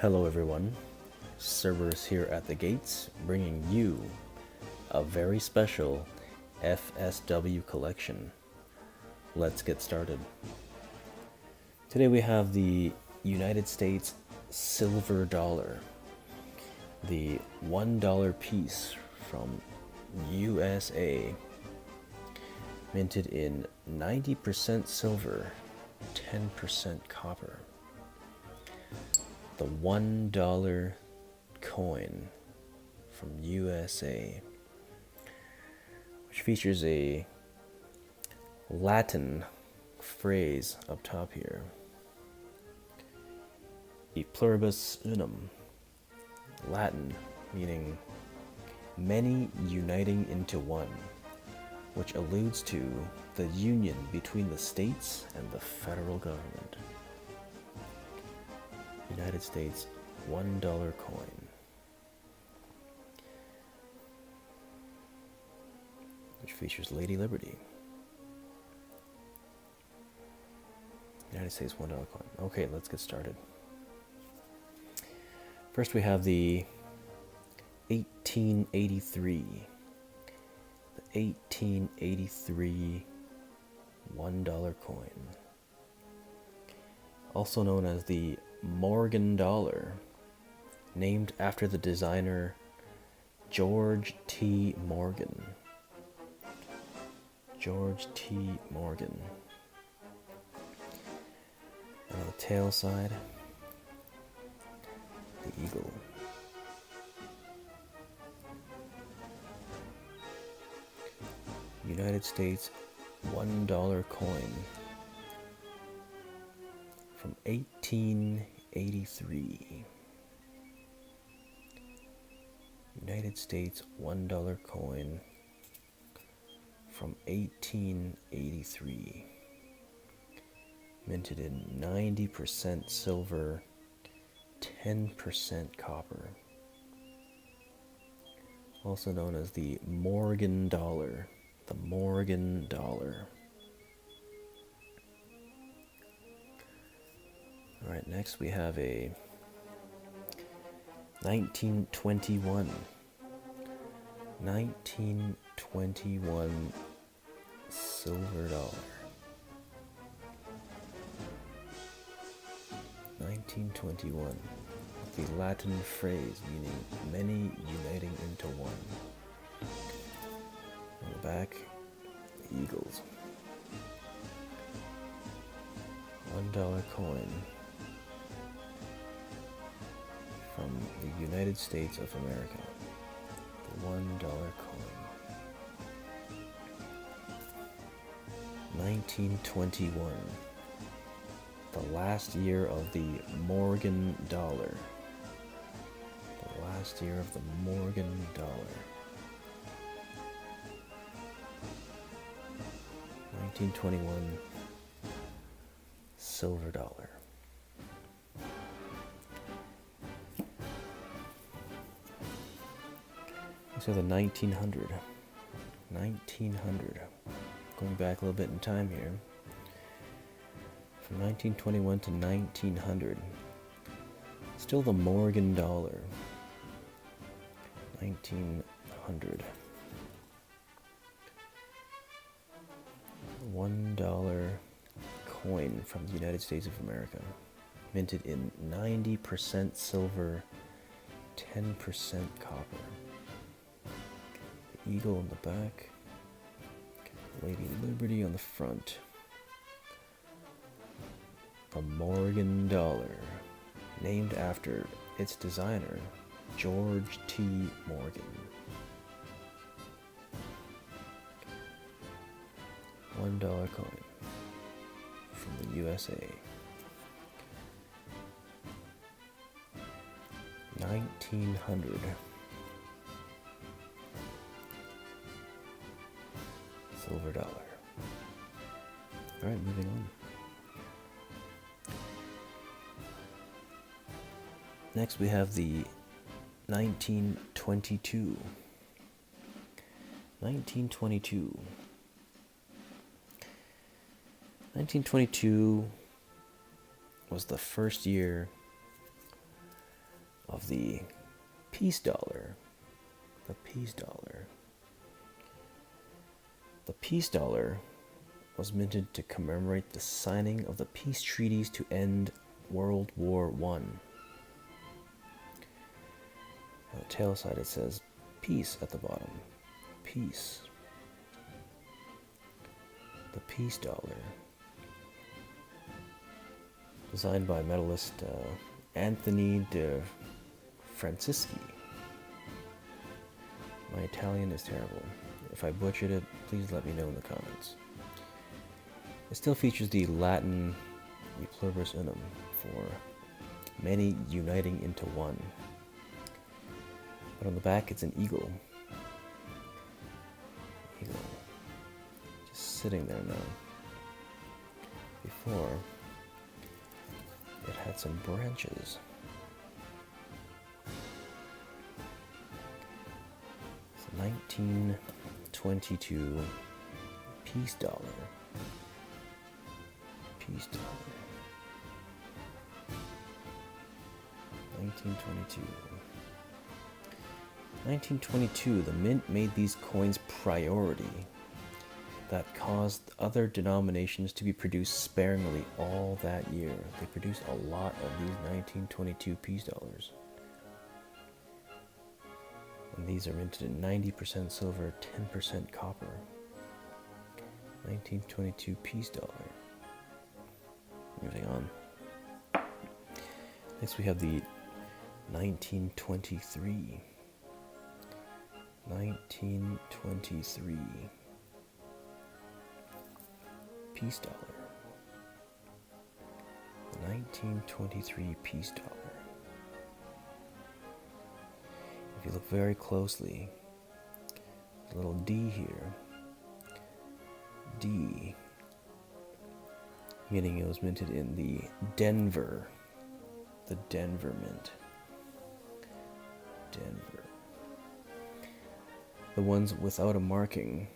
Hello everyone, Cerberus here at the gates, bringing you a very special FSW collection. Let's get started. Today we have the United States silver dollar, the $1 piece from USA, minted in 90% silver, 10% copper. The $1 coin from USA, which features a Latin phrase up top here, E pluribus unum, Latin meaning many uniting into one, which alludes to the union between the states and the federal government. United States $1 coin. Which features Lady Liberty. United States $1 coin. Okay, let's get started. First we have the 1883. The 1883 $1 coin. Also known as the Morgan dollar, named after the designer George T. Morgan. George T. Morgan. And on the tail side, the eagle. United States $1 coin from 1883. United States $1 coin from 1883. Minted in 90% silver, 10% copper. Also known as the Morgan dollar. The Morgan dollar. Alright, next we have a 1921 silver dollar. 1921, with the Latin phrase meaning many uniting into one. On the back, the eagles. $1 coin from the United States of America. The $1 coin. 1921. The last year of the Morgan dollar. The last year of the Morgan dollar. 1921 silver dollar. So the 1900. Going back a little bit in time here. From 1921 to 1900. Still the Morgan dollar. 1900. $1 coin from the United States of America. Minted in 90% silver, 10% copper. The eagle on the back. Lady Liberty on the front. The Morgan dollar, named after its designer, George T. Morgan. $1 coin from the USA. 1900. Silver dollar. Alright, moving on. Next we have the 1922. 1922. 1922 was the first year of the peace dollar. The peace dollar. The peace dollar was minted to commemorate the signing of the peace treaties to end World War One. On the tail side it says peace at the bottom. Peace. The peace dollar. Designed by medalist Anthony de Francisci. My Italian is terrible. If I butchered it, please let me know in the comments. It still features the Latin E pluribus unum for many uniting into one. But on the back it's an eagle. Eagle. Just sitting there now. Before, it had some branches. It's a 1922 peace dollar. Peace dollar. 1922. 1922, the mint made these coins priority. That caused other denominations to be produced sparingly all that year. They produced a lot of these 1922 peace dollars. And these are minted in 90% silver, 10% copper. 1922 peace dollar. Moving on. Next we have the 1923. 1923 peace dollar. The 1923 peace dollar. If you look very closely, there's a little D here. D, meaning it was minted in the Denver Mint. Denver. The ones without a marking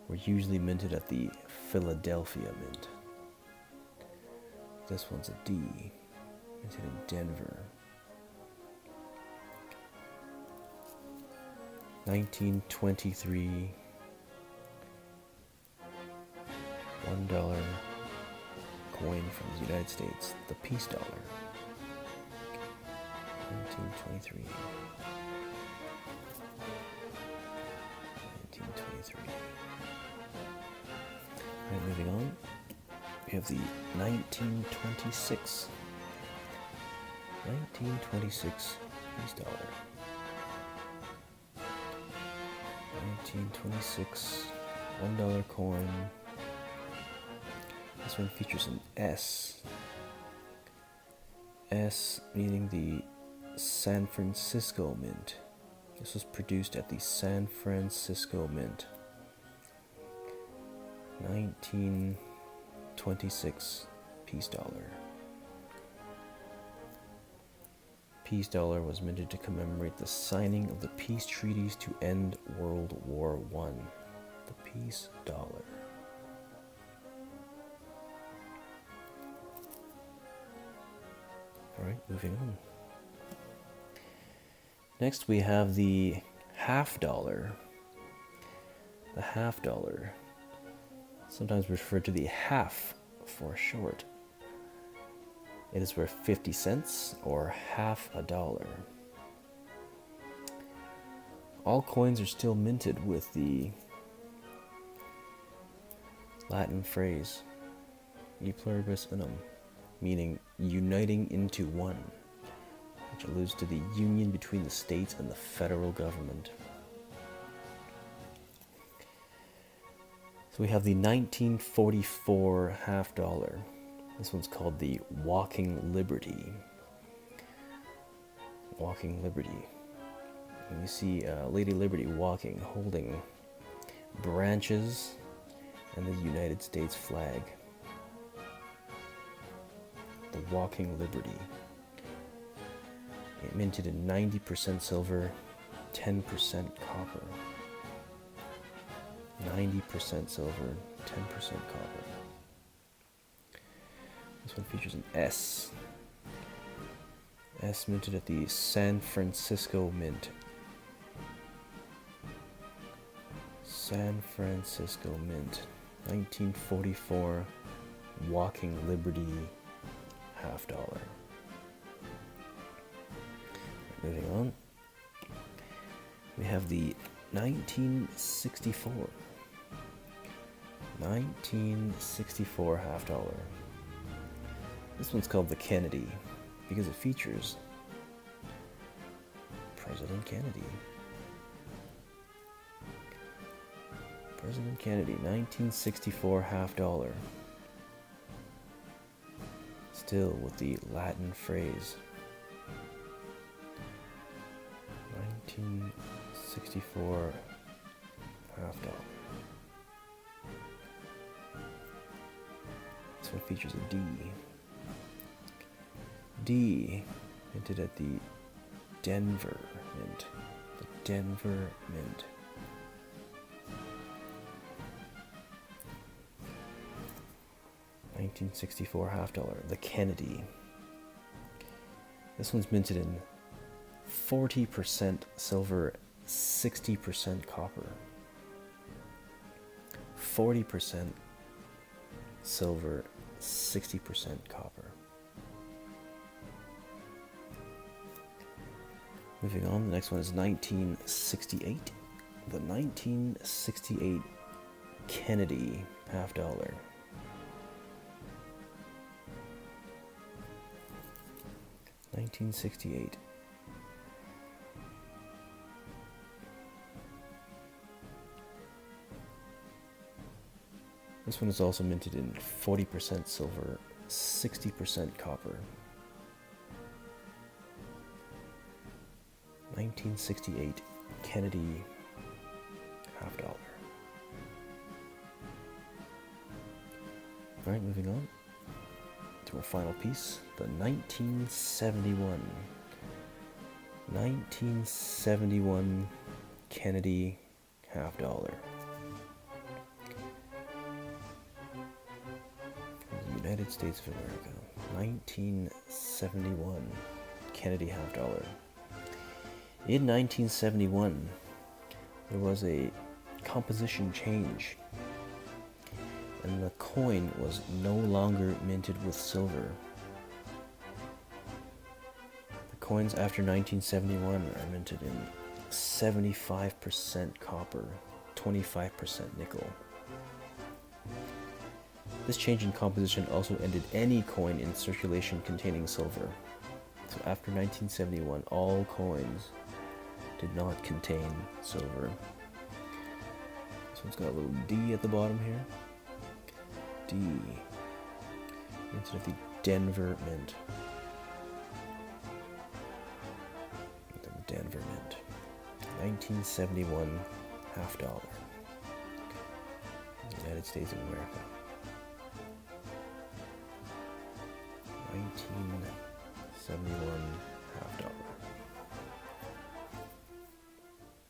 were usually minted at the Philadelphia Mint. This one's a D, minted in Denver. 1923 $1 coin from the United States, the peace dollar. 1923. 1923. Alright, moving on. We have the 1926. 1926 peace dollar. 1926 $1 coin. This one features an S. S meaning the San Francisco Mint. This was produced at the San Francisco Mint. 1926 peace dollar. Peace dollar was minted to commemorate the signing of the peace treaties to end World War One. The peace dollar. Alright, moving on. Next we have the half dollar. The half dollar, sometimes referred to the half for short. It is worth 50 cents or half a dollar. All coins are still minted with the Latin phrase E pluribus unum, meaning uniting into one, which alludes to the union between the states and the federal government. So we have the 1944 half dollar. This one's called the Walking Liberty. Walking Liberty. And you see Lady Liberty walking, holding branches and the United States flag. The Walking Liberty. It minted in 90% silver, 10% copper. 90% silver, 10% copper. This one features an S. S minted at the San Francisco Mint. San Francisco Mint. 1944 Walking Liberty $50. Moving on. We have the 1964. 1964 $50. This one's called the Kennedy because it features President Kennedy. President Kennedy, 1964 $50. Still with the Latin phrase. 1964 $50. This one features a D. D, minted at the Denver Mint. The Denver Mint. $1964 $50. The Kennedy. This one's minted in 40% silver, 60% copper. 40% silver, 60% copper. Moving on, the next one is 1968. The 1968 Kennedy $50. $1968. This one is also minted in 40% silver, 60% copper. 1968 Kennedy $50. Alright, moving on to our final piece, the 1971. 1971 Kennedy $50. From the United States of America. 1971 Kennedy $50. In 1971, there was a composition change, and the coin was no longer minted with silver. The coins after 1971 are minted in 75% copper, 25% nickel. This change in composition also ended any coin in circulation containing silver. So after 1971, all coins did not contain silver. This one's got a little D at the bottom here. D. Minted at the Denver Mint. The Denver Mint. 1971 $50. United States of America. 1971 $50.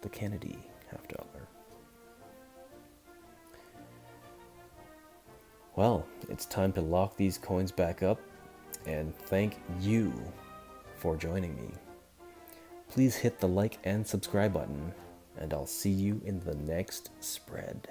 The Kennedy $50. Well, it's time to lock these coins back up, and thank you for joining me. Please hit the like and subscribe button, and I'll see you in the next spread.